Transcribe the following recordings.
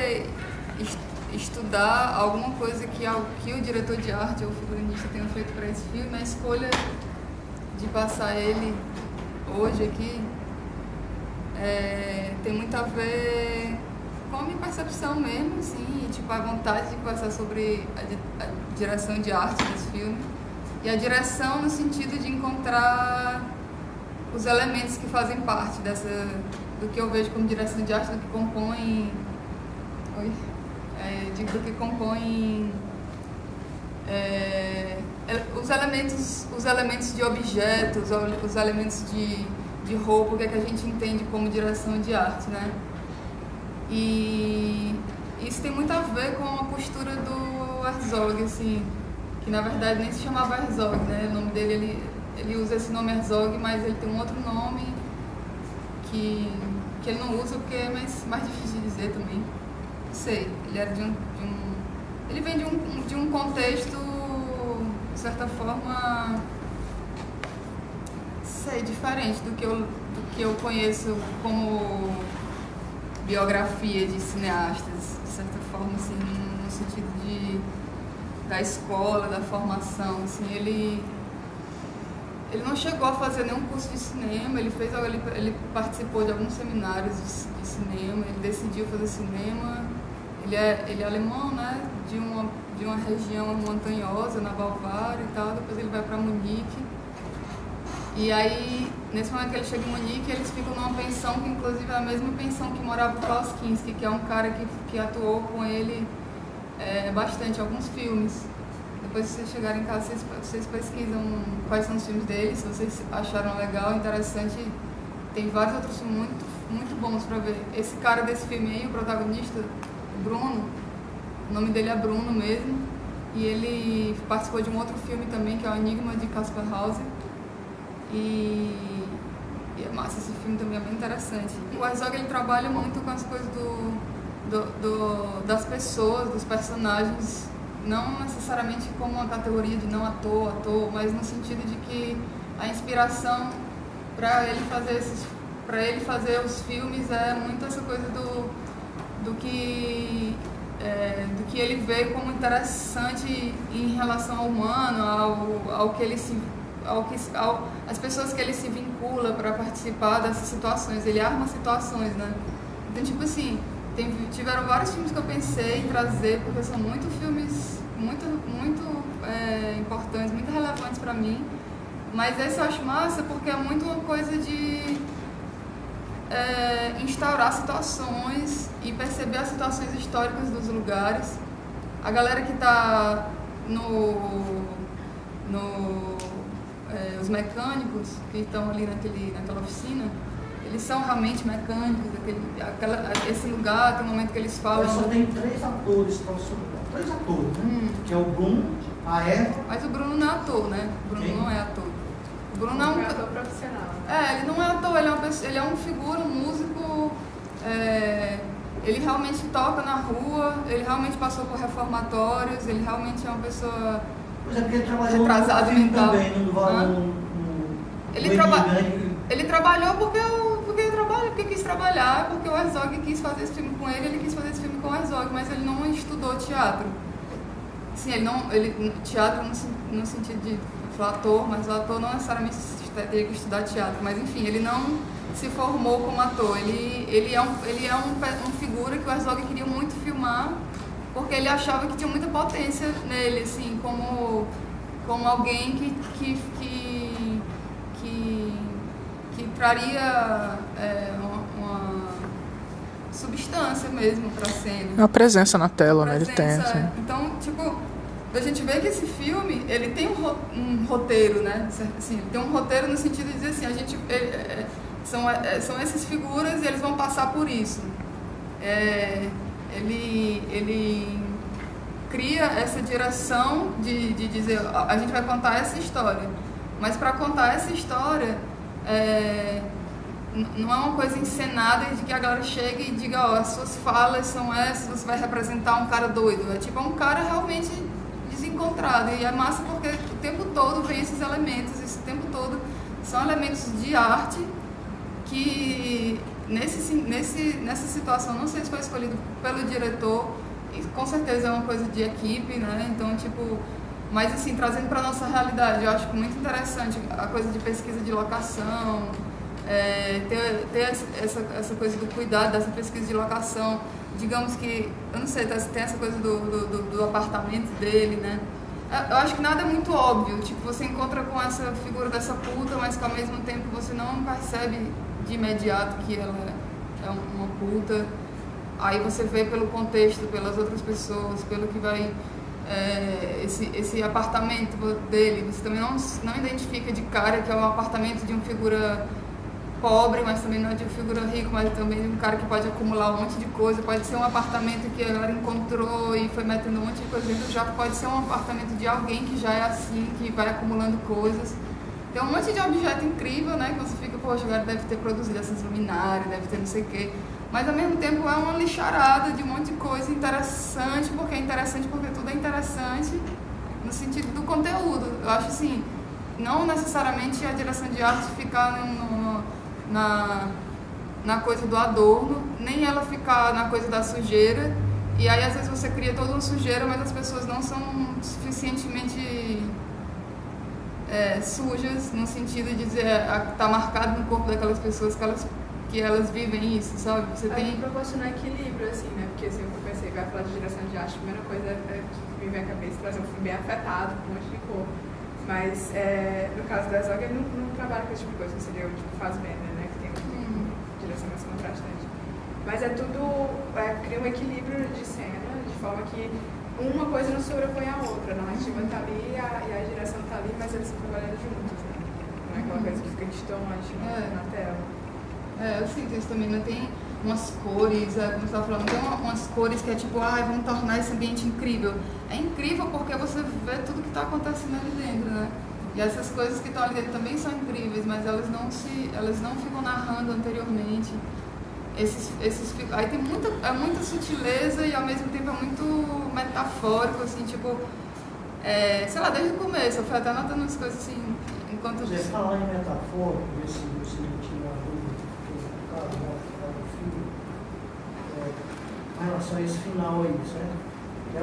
você estudar alguma coisa que o diretor de arte ou o figurinista tenha feito para esse filme, a escolha de passar ele hoje aqui tem muito a ver com a minha percepção mesmo, assim, e, tipo, a vontade de passar sobre a direção de arte desse filme. E a direção no sentido de encontrar os elementos que fazem parte do que eu vejo como direção de arte, do que compõe... do que compõe os elementos de objetos, os elementos de roupa, o que é que a gente entende como direção de arte, né? E isso tem muito a ver com a postura do Herzog, assim, que na verdade nem se chamava Herzog, né? O nome dele, ele usa esse nome Herzog, mas ele tem um outro nome que ele não usa porque é mais difícil de dizer também. Não sei, ele era ele vem de um contexto, de certa forma, diferente do que eu conheço como biografia de cineastas, de certa forma, assim, no sentido da escola, da formação, assim, ele não chegou a fazer nenhum curso de cinema, ele participou de alguns seminários de cinema, ele decidiu fazer cinema. Ele é alemão, né, de uma região montanhosa, na Bavária e tal, depois ele vai para Munique. E aí, nesse momento que ele chega em Munique, eles ficam numa pensão, que inclusive é a mesma pensão que morava o Klaus Kinski, que é um cara que atuou com ele bastante, alguns filmes. Depois, se vocês chegarem em casa, vocês pesquisam quais são os filmes dele, se vocês acharam legal, interessante. Tem vários outros filmes muito, muito bons para ver. Esse cara desse filme aí, o protagonista, Bruno, o nome dele é Bruno mesmo, e ele participou de um outro filme também, que é o Enigma de Caspar Hauser, e é massa, esse filme também é bem interessante. O Herzog, ele trabalha muito com as coisas das pessoas, dos personagens, não necessariamente como uma categoria de não ator, mas no sentido de que a inspiração para ele fazer os filmes é muito essa coisa do que ele vê como interessante em relação ao humano, as pessoas que ele se vincula para participar dessas situações. Ele arma situações, né? Então, tipo assim, tiveram vários filmes que eu pensei em trazer, porque são filmes muito importantes, muito relevantes para mim, mas esse eu acho massa porque é muito uma coisa de instaurar situações e perceber as situações históricas dos lugares. A galera que está os mecânicos que estão ali naquela oficina, eles são realmente mecânicos, esse lugar, tem um momento que eles falam... Só tem 3 atores, né? Que é o Bruno, a Eva... Mas o Bruno não é ator, né? O Bruno não é ator. O Bruno não é ator profissional. Ele não é ator, ele é um figura, um músico, ele realmente toca na rua, ele realmente passou por reformatórios, ele realmente é uma pessoa retrasada mental. Também, Ele trabalhou porque ele trabalha, porque quis trabalhar, porque o Herzog quis fazer esse filme com ele quis fazer esse filme com o Herzog, mas ele não estudou teatro. Sim, teatro no sentido de falar ator, mas o ator não necessariamente teria que estudar teatro, mas enfim, ele não se formou como ator, ele é um figura que o Herzog queria muito filmar, porque ele achava que tinha muita potência nele, assim, como alguém que traria uma substância mesmo para a cena. É uma presença na tela, né? Ele tem. Assim. Então, tipo, a gente vê que esse filme, ele tem um roteiro, né? Assim, ele tem um roteiro no sentido de dizer assim, são essas figuras e eles vão passar por isso. Ele cria essa direção de dizer, a gente vai contar essa história, mas para contar essa história não é uma coisa encenada de que a galera chega e diga, as suas falas são essas, você vai representar um cara doido. É um cara realmente desencontrado, e é massa porque o tempo todo vem esses elementos, esse tempo todo são elementos de arte que nessa situação, não sei se foi escolhido pelo diretor, e com certeza é uma coisa de equipe, né? Então, tipo, mas assim, trazendo para nossa realidade, eu acho muito interessante a coisa de pesquisa de locação, ter essa coisa do cuidado dessa pesquisa de locação. Digamos que, eu não sei, tem essa coisa do apartamento dele, né? Eu acho que nada é muito óbvio, tipo, você encontra com essa figura dessa puta, mas que ao mesmo tempo você não percebe de imediato que ela é uma puta. Aí você vê pelo contexto, pelas outras pessoas, pelo que vai... esse apartamento dele, você também não identifica de cara que é um apartamento de uma figura pobre, mas também não é de uma figura rica, mas também de um cara que pode acumular um monte de coisa. Pode ser um apartamento que a galera encontrou e foi metendo um monte de coisa dentro, já pode ser um apartamento de alguém que já é assim, que vai acumulando coisas. Tem um monte de objeto incrível, né, que você fica, poxa, o cara deve ter produzido essas luminárias, deve ter não sei o quê. Mas ao mesmo tempo é uma lixarada de um monte de coisa interessante, porque tudo é interessante no sentido do conteúdo. Eu acho assim, não necessariamente a direção de arte ficar na coisa do adorno, nem ela ficar na coisa da sujeira, e aí às vezes você cria toda uma sujeira, mas as pessoas não são suficientemente sujas, no sentido de dizer, tá marcado no corpo daquelas pessoas que elas vivem isso, sabe? Você tem... proporcionar equilíbrio, assim, né? Porque assim, eu pensei, vai falar de direção de arte, a primeira coisa que me vem à cabeça, por exemplo, fui bem afetado com um monte de cor. Mas no caso da Zog, ele não trabalha com esse tipo de coisa, que seria o tipo Fassbender, né? Que tem uma direção mais contrastante. Mas é tudo, cria um equilíbrio de cena, de forma que uma coisa não sobrepõe a outra. A narrativa tá ali e a direção tá ali, mas eles estão trabalhando juntos, né? Não é aquela coisa que fica distante na tela. Eu sinto isso também, né? Tem umas cores, como você estava falando, tem umas cores que é tipo, vamos tornar esse ambiente incrível. É incrível porque você vê tudo que está acontecendo ali dentro, né? E essas coisas que estão ali dentro também são incríveis, mas elas não ficam narrando anteriormente. Aí tem muita sutileza e ao mesmo tempo é muito metafórico, assim, tipo, sei lá, desde o começo, eu fui até anotando umas coisas assim, enquanto... Você falar em metafórico, ver se você tira a dúvida, com relação a esse final aí, certo?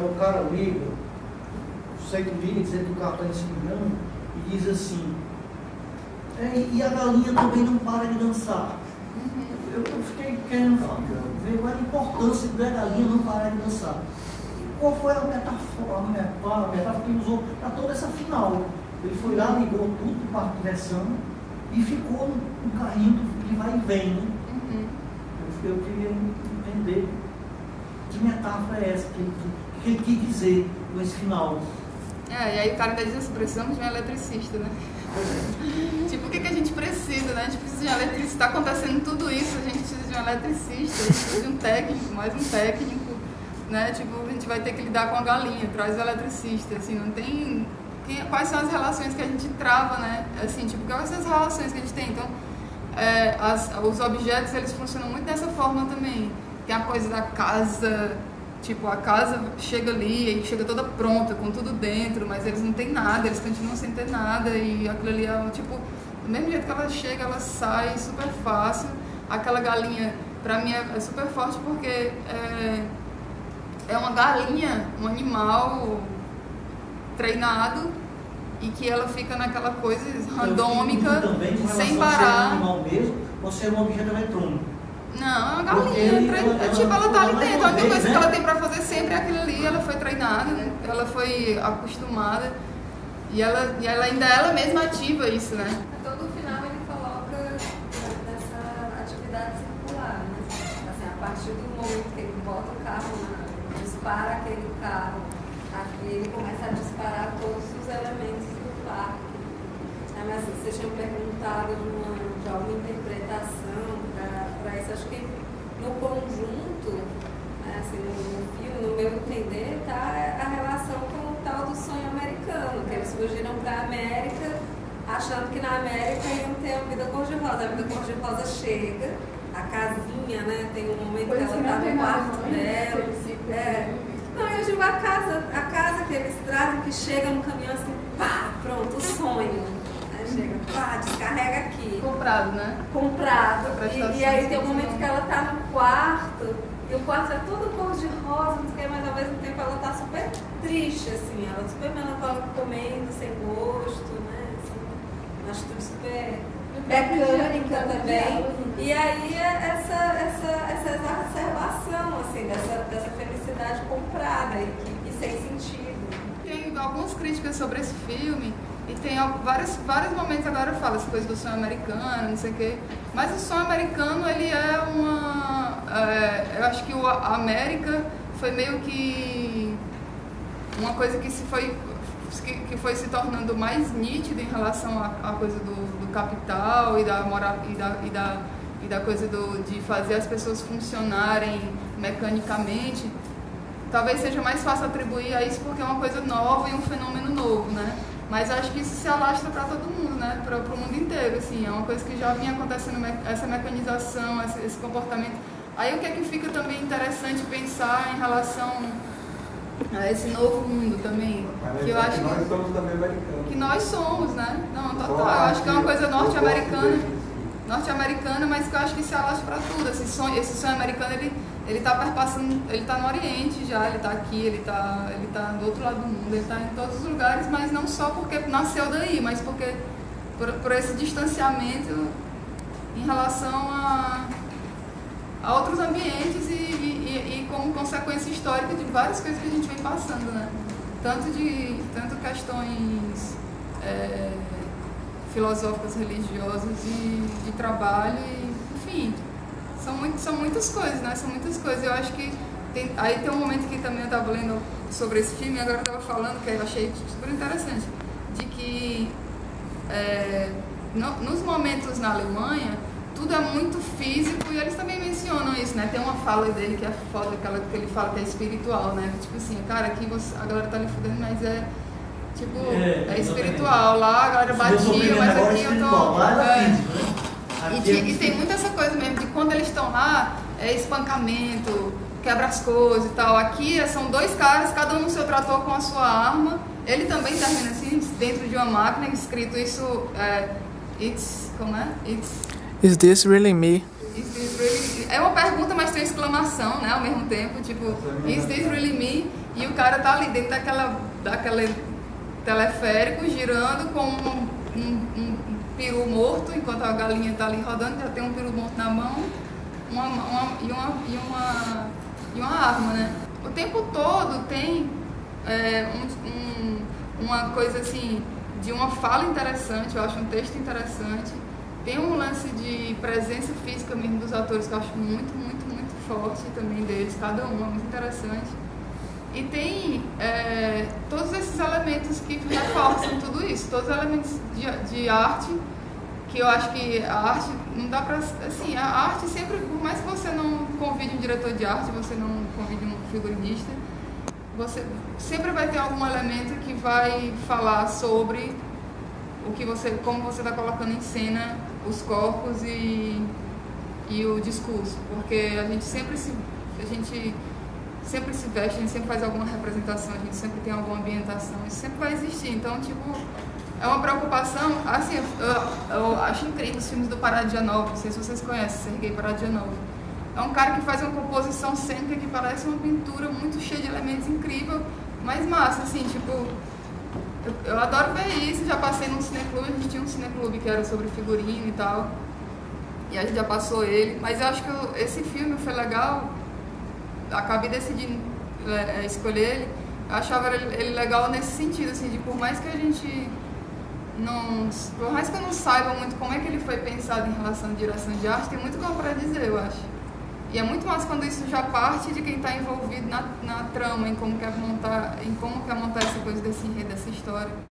O cara liga, o Seito liga dizendo que o carro está inspirando e diz assim, e a galinha também não para de dançar. Eu fiquei querendo ver qual a importância da galinha não parar de dançar. E qual foi a metáfora que ele usou para toda essa final. Ele foi lá, ligou tudo para a diversão e ficou no carrinho que vai e vem, né? Eu queria entender que metáfora é essa, que ele quis dizer com esse final. E aí o cara ainda diz assim, precisamos de um eletricista, né? Tipo, o que a gente precisa, né? A gente precisa de um eletricista. Está acontecendo tudo isso, a gente precisa de um eletricista, a gente precisa de um técnico, mais um técnico, né? Tipo, a gente vai ter que lidar com a galinha, traz o eletricista, assim, não tem... Quais são as relações que a gente trava, né? Assim, tipo, quais são as relações que a gente tem? Então, os objetos, eles funcionam muito dessa forma também. Tem a coisa da casa, tipo, a casa chega ali e chega toda pronta, com tudo dentro, mas eles não têm nada, eles continuam sem ter nada, e aquilo ali é, tipo, do mesmo jeito que ela chega, ela sai super fácil. Aquela galinha, pra mim, é super forte porque é uma galinha, um animal treinado, e que ela fica naquela coisa randômica, sem parar. É um animal mesmo, ou se é um objeto eletrônico? Não, é uma galinha. Ela tá ali dentro. A única coisa que ela tem pra fazer sempre é aquilo ali. Ela foi treinada, né? Ela foi acostumada. E ela ainda ela mesma ativa isso, né? Todo final ele coloca nessa atividade circular, né? Assim, a partir do momento que ele bota o carro, dispara aquele carro, aqui ele começa a disparar todos os elementos do parque. Mas vocês tinham perguntado de alguma interpretação para isso. Acho que no conjunto, né, assim, no filme, no meu entender, está a relação com o tal do sonho americano, que eles fugiram para a América achando que na América iam ter a vida cor-de-rosa. A vida cor-de-rosa chega, a casinha, né, tem um momento que ela está no quarto dela. Não, eu digo a casa que eles trazem, que chega no caminhão assim, pá, pronto, o sonho. chega, pá, descarrega aqui. Comprado, né? Comprado. E aí tem um momento assim. que ela tá no quarto, e o quarto é todo cor de rosa, não sei o que, mas ao mesmo tempo ela tá super triste, assim, ela super melancólica, comendo, sem gosto, né? Assim, acho tudo super mecânica também. E aí essa exacerbação, assim, dessa felicidade comprada e sem sentido. Tem algumas críticas sobre esse filme e tem vários momentos, agora eu falo essa coisa do sonho americano, não sei o quê, mas o sonho americano, ele é eu acho que a América foi meio que uma coisa que foi se tornando mais nítida em relação à coisa do capital e da moral e da coisa de fazer as pessoas funcionarem mecanicamente. Talvez seja mais fácil atribuir a isso porque é uma coisa nova e um fenômeno novo, né? Mas acho que isso se alastra para todo mundo, né? Para o mundo inteiro, assim. É uma coisa que já vinha acontecendo, essa mecanização, esse comportamento. Aí o que é que fica também interessante pensar em relação a esse novo mundo também? Que eu acho que nós somos também americanos. Que nós somos, né? Não, total. Eu acho que é uma coisa norte-americana, mas que eu acho que se alastra para tudo. Esse sonho americano, ele tá perpassando, ele tá no Oriente já, ele tá aqui, ele tá do outro lado do mundo, ele tá em todos os lugares, mas não só porque nasceu daí, mas porque por esse distanciamento em relação a outros ambientes e como consequência histórica de várias coisas que a gente vem passando, né? Tanto questões filosóficas, religiosas e de trabalho, enfim. São muitas coisas, né? São muitas coisas. Eu acho que aí tem um momento que também eu estava lendo sobre esse filme e agora eu estava falando, que eu achei super interessante, de que nos momentos na Alemanha, tudo é muito físico e eles também mencionam isso, né? Tem uma fala dele que é foda, aquela que ele fala que é espiritual, né? Tipo assim, cara, aqui a galera tá lhe fudendo, mas tipo, é espiritual. Lá a galera batia, mas aqui eu tô... E tem muito essa coisa mesmo, de quando eles estão lá, espancamento, quebra as coisas e tal. Aqui são dois caras, cada um no seu trator com a sua arma. Ele também termina assim, dentro de uma máquina, escrito isso, como é? Is this really me? Is this really... É uma pergunta, mas tem uma exclamação, né, ao mesmo tempo, tipo, is this really me? E o cara tá ali dentro daquele teleférico, girando com um peru morto, enquanto a galinha está ali rodando, já tem um peru morto na mão e uma arma, né? O tempo todo tem uma coisa assim, de uma fala interessante, eu acho um texto interessante, tem um lance de presença física mesmo dos atores que eu acho muito, muito, muito forte também deles, cada um é muito interessante. E tem todos esses elementos que reforçam tudo isso, todos os elementos de arte, que eu acho que a arte não dá pra... Assim, a arte sempre, por mais que você não convide um diretor de arte, você não convide um figurinista, você sempre vai ter algum elemento que vai falar sobre como você está colocando em cena os corpos e o discurso, porque a gente sempre se veste, a gente sempre faz alguma representação, a gente sempre tem alguma ambientação, isso sempre vai existir. Então, tipo, é uma preocupação, assim, eu acho incrível os filmes do Parajanov, não sei se vocês conhecem, Sergei Parajanov. É um cara que faz uma composição cênica que parece uma pintura muito cheia de elementos incrível, mas massa, assim, tipo, eu adoro ver isso, já passei num cineclube, a gente tinha um cineclube que era sobre figurino e tal, e a gente já passou ele, mas eu acho que esse filme foi legal. Acabei decidindo escolher ele. Eu achava ele legal nesse sentido, assim, de por mais que a gente por mais que eu não saiba muito como é que ele foi pensado em relação à direção de arte, tem muito como para dizer, eu acho. E é muito mais quando isso já parte de quem está envolvido na trama, em como quer montar essa coisa desse enredo, dessa história.